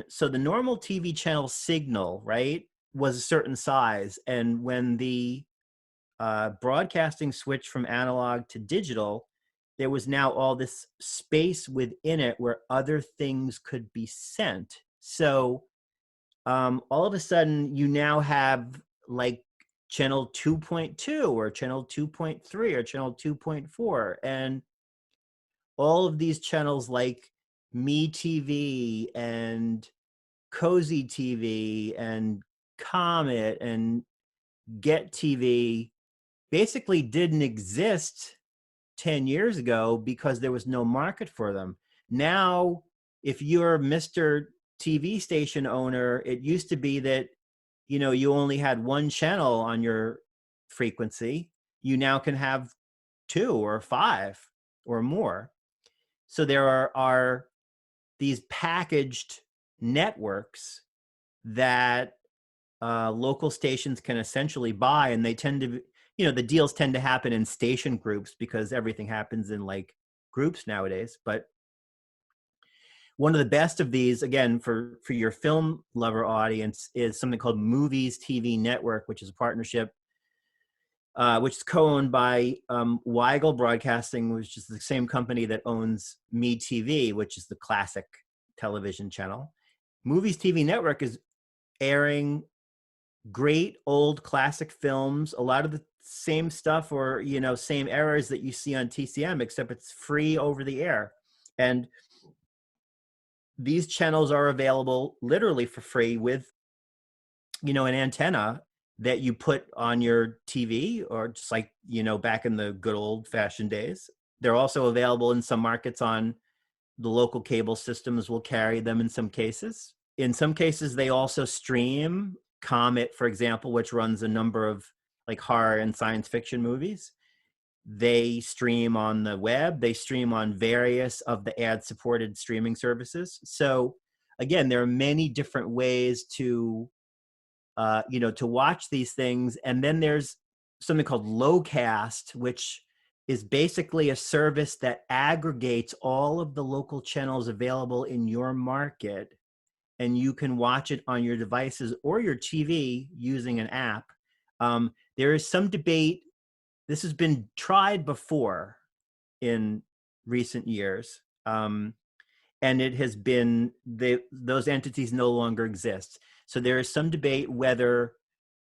so the normal TV channel signal, right, was a certain size. And when the broadcasting switched from analog to digital, there was now all this space within it where other things could be sent. So all of a sudden you now have like channel 2.2 or channel 2.3 or channel 2.4, and all of these channels like Me TV and Cozy TV and Comet and Get TV basically didn't exist 10 years ago because there was no market for them. Now, if you're Mr. TV station owner, it used to be that, you know, you only had one channel on your frequency. You now can have 2 or 5 or more. So there are these packaged networks that local stations can essentially buy, and they tend to, you know, the deals tend to happen in station groups because everything happens in like groups nowadays. But one of the best of these, again, for your film lover audience, is something called Movies TV Network, which is a partnership which is co-owned by Weigel Broadcasting, which is the same company that owns Me TV, which is the classic television channel. Movies TV Network is airing great old classic films, a lot of the same stuff or, you know, same errors that you see on TCM, except it's free over the air. And these channels are available literally for free with, you know, an antenna that you put on your TV, or just like, you know, back in the good old fashioned days. They're also available in some markets on the local cable systems will carry them in some cases. In some cases, they also stream. Comet, for example, which runs a number of like horror and science fiction movies. They stream on the web. They stream on various of the ad-supported streaming services. So again, there are many different ways to you know, to watch these things. And then there's something called Lowcast, which is basically a service that aggregates all of the local channels available in your market, and you can watch it on your devices or your TV using an app. There is some debate. This has been tried before in recent years. And it has been, those entities no longer exist. So there is some debate whether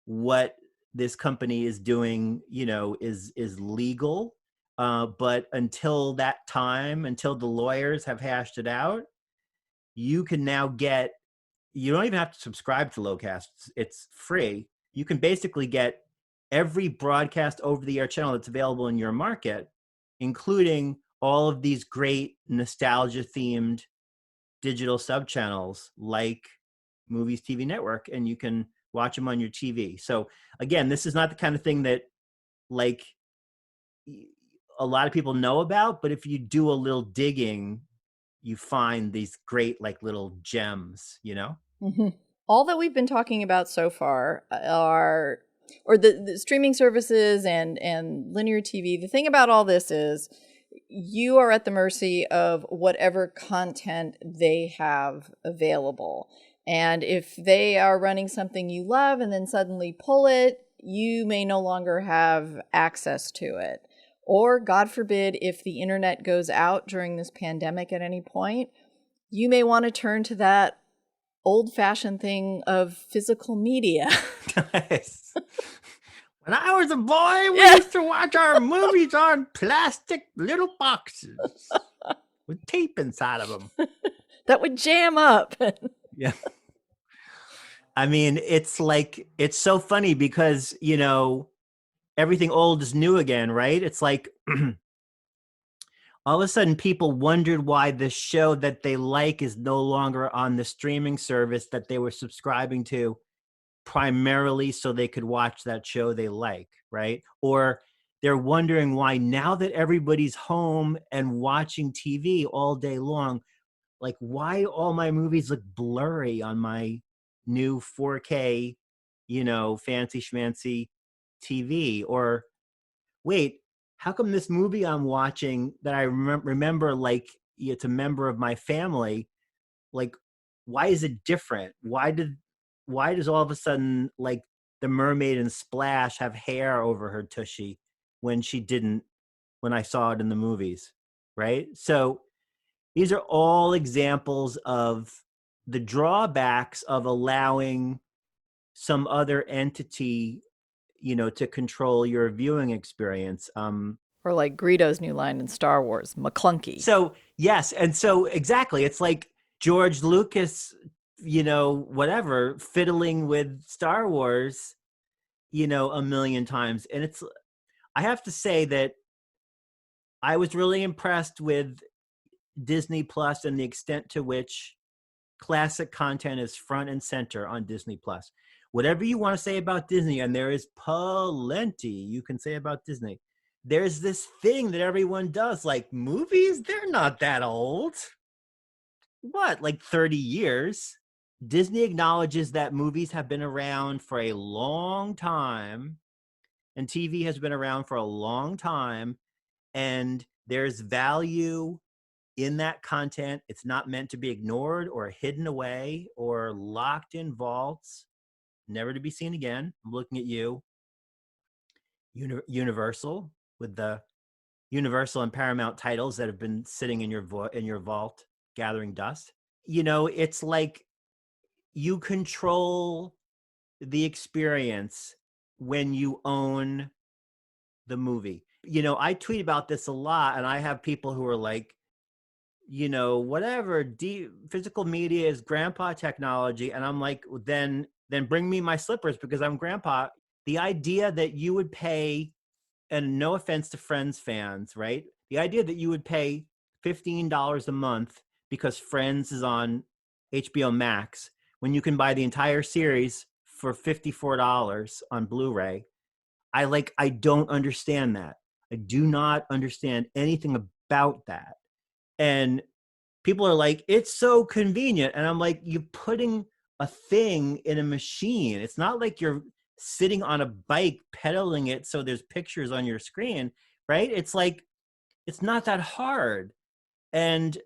what this company is doing, you know, is legal. But until that time, until the lawyers have hashed it out, you can now get, you don't even have to subscribe to Lowcast. It's free. You can basically get every broadcast over-the-air channel that's available in your market, including all of these great nostalgia-themed digital sub-channels like Movies TV Network, and you can watch them on your TV. So again, this is not the kind of thing that like a lot of people know about, but if you do a little digging, you find these great like little gems, you know? Mm-hmm. All that we've been talking about so far are, or the streaming services and linear TV. The thing about all this is you are at the mercy of whatever content they have available. And if they are running something you love and then suddenly pull it, you may no longer have access to it. Or, God forbid, if the internet goes out during this pandemic at any point, you may want to turn to that old-fashioned thing of physical media. Nice. When I was a boy, we used to watch our movies on plastic little boxes with tape inside of them. That would jam up. Yeah. I mean, it's like, it's so funny because, you know, everything old is new again, right? It's like all of a sudden people wondered why the show that they like is no longer on the streaming service that they were subscribing to primarily so they could watch that show they like, right? Or they're wondering why now that everybody's home and watching TV all day long, like why all my movies look blurry on my new 4K, you know, fancy schmancy TV, or wait, how come this movie I'm watching that I remember like it's a member of my family, like why is it different? Why does all of a sudden like the mermaid in Splash have hair over her tushy when she didn't when I saw it in the movies, right? So these are all examples of the drawbacks of allowing some other entity, to control your viewing experience. Or like Greedo's new line in Star Wars, McClunky. So yes, and so exactly, it's like George Lucas, whatever, fiddling with Star Wars, a million times. And I have to say that I was really impressed with Disney Plus and the extent to which classic content is front and center on Disney Plus. Whatever you want to say about Disney, and there is plenty you can say about Disney, there's this thing that everyone does, like movies, they're not that old. What, like 30 years? Disney acknowledges that movies have been around for a long time, and TV has been around for a long time, and there's value in that content. It's not meant to be ignored or hidden away or locked in vaults, never to be seen again. I'm looking at you. Universal, with the Universal and Paramount titles that have been sitting in your vault gathering dust. It's like you control the experience when you own the movie. I tweet about this a lot, and I have people who are like, whatever, physical media is grandpa technology. And I'm like, then bring me my slippers because I'm grandpa. The idea that you would pay, and no offense to Friends fans, right? The idea that you would pay $15 a month because Friends is on HBO Max when you can buy the entire series for $54 on Blu-ray. I don't understand that. I do not understand anything about that. And people are like, it's so convenient. And I'm like, you're putting a thing in a machine. It's not like you're sitting on a bike pedaling it so there's pictures on your screen, right? It's like, it's not that hard. And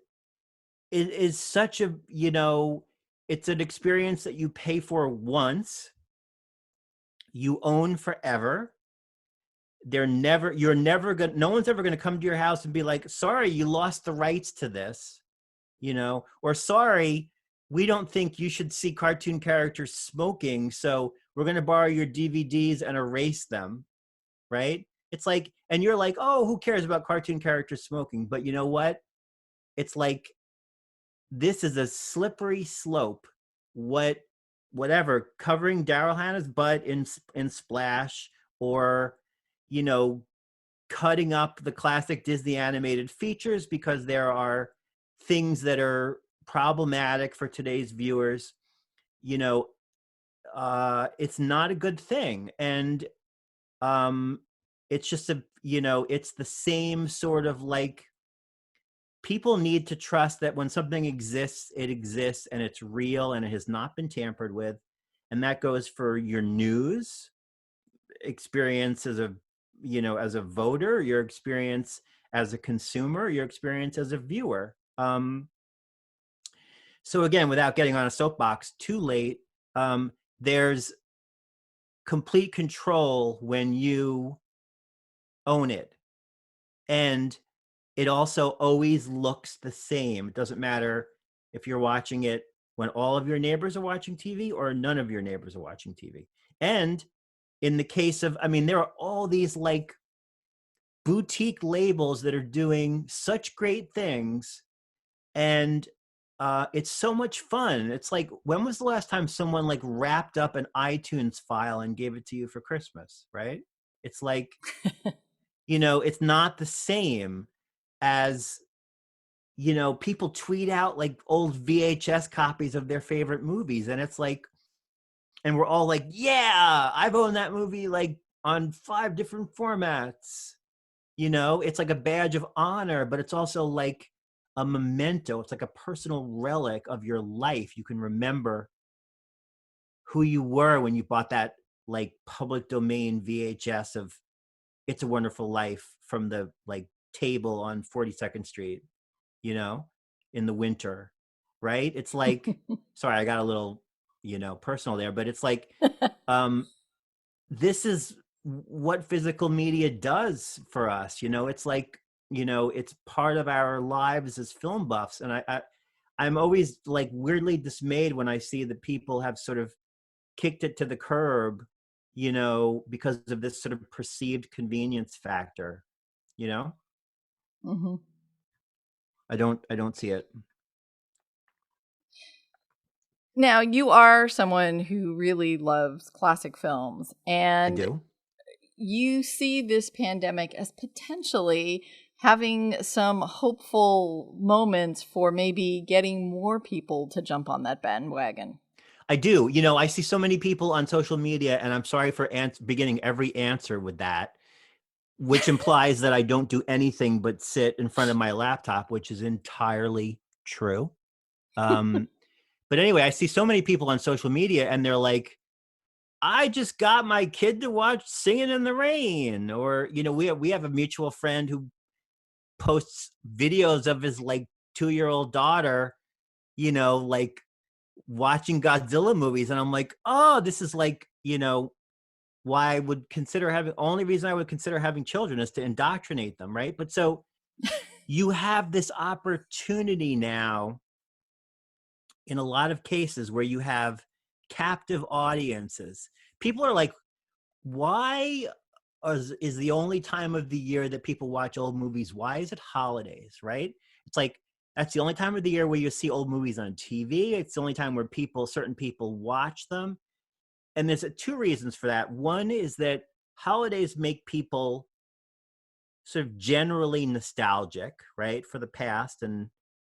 it is such a, it's an experience that you pay for once, you own forever. No one's ever going to come to your house and be like, sorry, you lost the rights to this, or sorry, we don't think you should see cartoon characters smoking, so we're going to borrow your DVDs and erase them, right? It's like, and you're like, oh, who cares about cartoon characters smoking? But you know what? It's like, this is a slippery slope. Whatever, covering Daryl Hannah's butt in Splash, or, cutting up the classic Disney animated features because there are things that are problematic for today's viewers, it's not a good thing. And it's just it's the same sort of like, people need to trust that when something exists, it exists and it's real and it has not been tampered with. And that goes for your news experience as a voter, your experience as a consumer, your experience as a viewer. So again, without getting on a soapbox too late, there's complete control when you own it. And it also always looks the same. It doesn't matter if you're watching it when all of your neighbors are watching TV or none of your neighbors are watching TV. And in the case of, there are all these like boutique labels that are doing such great things. And it's so much fun. It's like, when was the last time someone like wrapped up an iTunes file and gave it to you for Christmas, right? It's like, it's not the same as, people tweet out like old VHS copies of their favorite movies. And it's like, and we're all like, yeah, I've owned that movie like on 5 different formats. It's like a badge of honor, but it's also like a memento. It's like a personal relic of your life. You can remember who you were when you bought that like public domain VHS of It's a Wonderful Life from the like table on 42nd Street, you know, in the winter, right? It's like, sorry, I got a little, personal there, but it's like, this is what physical media does for us. It's like, it's part of our lives as film buffs. And I'm always like weirdly dismayed when I see that people have sort of kicked it to the curb, because of this sort of perceived convenience factor, Mm-hmm. I don't see it. Now, you are someone who really loves classic films, and I do. You see this pandemic as potentially having some hopeful moments for maybe getting more people to jump on that bandwagon. I do. I see so many people on social media, and I'm sorry for beginning every answer with that, which implies that I don't do anything but sit in front of my laptop, which is entirely true. But anyway, I see so many people on social media, and they're like, I just got my kid to watch Singing in the Rain. Or, we have a mutual friend who posts videos of his like 2-year-old daughter, like watching Godzilla movies. And I'm like, oh, this is like, why I would consider only reason I would consider having children is to indoctrinate them. Right. But so you have this opportunity now in a lot of cases where you have captive audiences. People are like, why is the only time of the year that people watch old movies? Why is it holidays, right? It's like, that's the only time of the year where you see old movies on TV. It's the only time where certain people watch them. And there's two reasons for that. One is that holidays make people sort of generally nostalgic, right, for the past and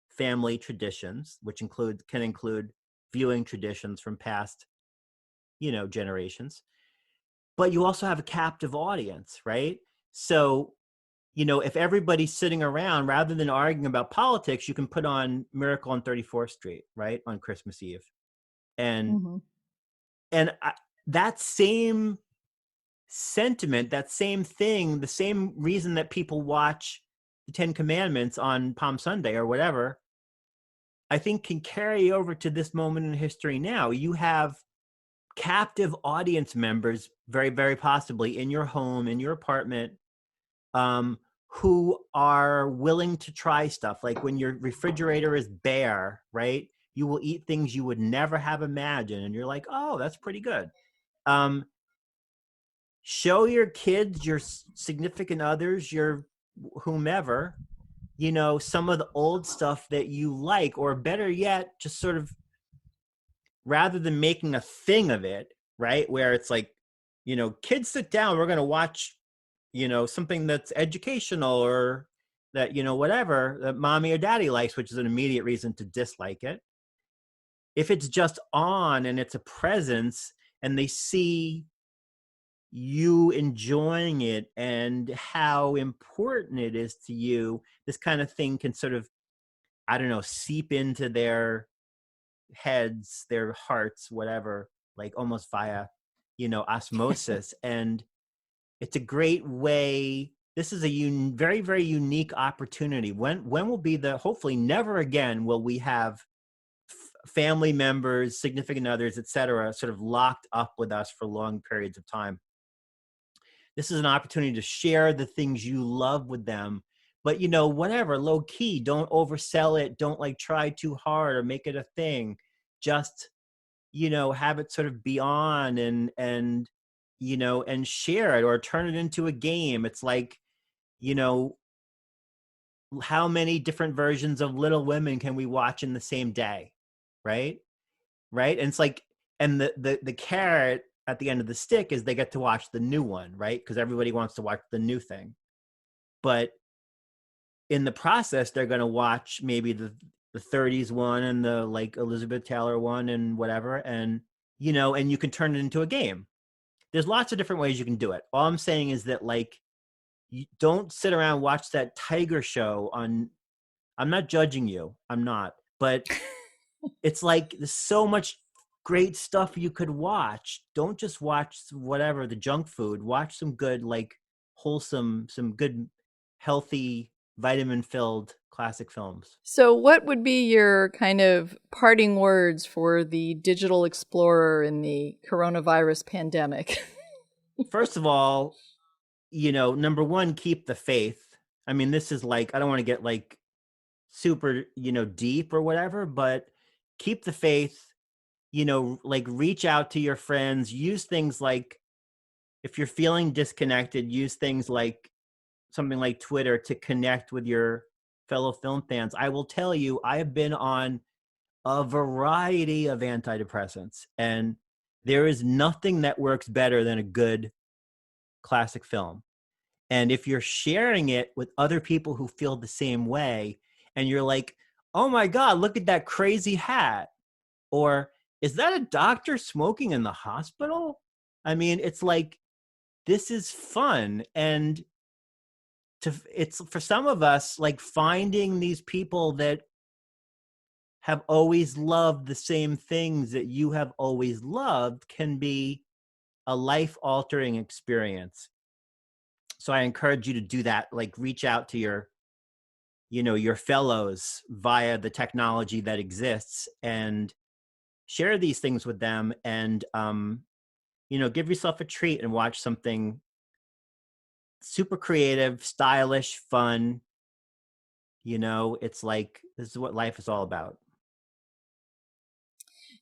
family traditions, which can include viewing traditions from past, generations. But you also have a captive audience, right? So, if everybody's sitting around, rather than arguing about politics, you can put on Miracle on 34th Street, right, on Christmas Eve. And that same sentiment, that same thing, the same reason that people watch the 10 Commandments on Palm Sunday or whatever, I think can carry over to this moment in history now. You have captive audience members, very, very possibly in your home, in your apartment, who are willing to try stuff. Like when your refrigerator is bare, right? You will eat things you would never have imagined. And you're like, oh, that's pretty good. Show your kids, your significant others, your whomever, some of the old stuff that you like, or better yet, just sort of, rather than making a thing of it, right? Where it's like, kids sit down, we're going to watch, something that's educational or that, whatever that mommy or daddy likes, which is an immediate reason to dislike it. If it's just on and it's a presence and they see you enjoying it and how important it is to you, this kind of thing can sort of, I don't know, seep into their heads, their hearts, whatever, like almost via, osmosis. And it's a great way. This is a very, very unique opportunity. When will be hopefully never again will we have family members, significant others, etc., sort of locked up with us for long periods of time. This is an opportunity to share the things you love with them, but whatever, low key, don't oversell it. Don't like try too hard or make it a thing. Just, have it sort of be on and share it or turn it into a game. It's like, how many different versions of Little Women can we watch in the same day? Right. And it's like, and the carrot at the end of the stick is they get to watch the new one, right? Because everybody wants to watch the new thing. But in the process, they're going to watch maybe the 30s one and the like Elizabeth Taylor one and whatever. And, and you can turn it into a game. There's lots of different ways you can do it. All I'm saying is that, like, you don't sit around, watch that tiger show on, I'm not judging you. I'm not. But it's like there's so much great stuff you could watch. Don't just watch whatever, the junk food. Watch some good, like wholesome, some good, healthy, vitamin-filled classic films. So what would be your kind of parting words for the digital explorer in the coronavirus pandemic? First of all, number one, keep the faith. I mean, this is like, I don't want to get like super, deep or whatever, but keep the faith, like reach out to your friends, use things like, if you're feeling disconnected, use things like something like Twitter to connect with your fellow film fans. I will tell you, I have been on a variety of antidepressants, and there is nothing that works better than a good classic film. And if you're sharing it with other people who feel the same way, and you're like, oh my God, look at that crazy hat. Or is that a doctor smoking in the hospital? I mean, it's like, this is fun. And it's for some of us, like finding these people that have always loved the same things that you have always loved can be a life-altering experience. So I encourage you to do that, like reach out to your fellows via the technology that exists and share these things with them, and, give yourself a treat and watch something super creative, stylish, fun. It's like, this is what life is all about.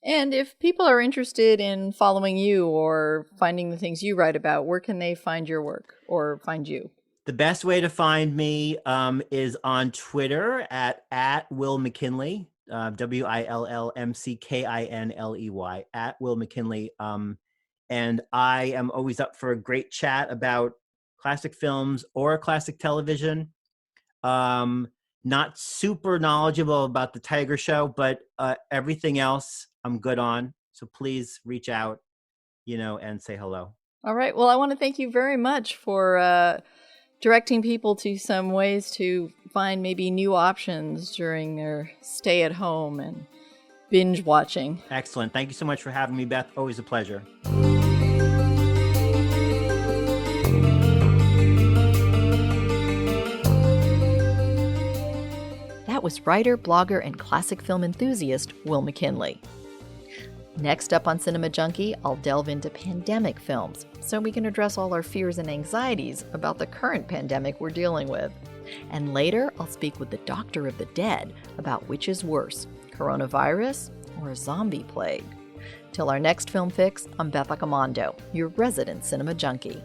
And if people are interested in following you or finding the things you write about, where can they find your work or find you? The best way to find me is on Twitter at Will McKinley, WILLMCKINLEY, at Will McKinley. And I am always up for a great chat about classic films or classic television. Not super knowledgeable about the Tiger Show, but everything else I'm good on. So please reach out, and say hello. All right. Well, I want to thank you very much for directing people to some ways to find maybe new options during their stay at home and binge watching. Excellent. Thank you so much for having me, Beth. Always a pleasure. That was writer, blogger, and classic film enthusiast Will McKinley. Next up on Cinema Junkie, I'll delve into pandemic films so we can address all our fears and anxieties about the current pandemic we're dealing with. And later, I'll speak with the Doctor of the Dead about which is worse, coronavirus or a zombie plague. Till our next film fix, I'm Beth Accomando, your resident Cinema Junkie.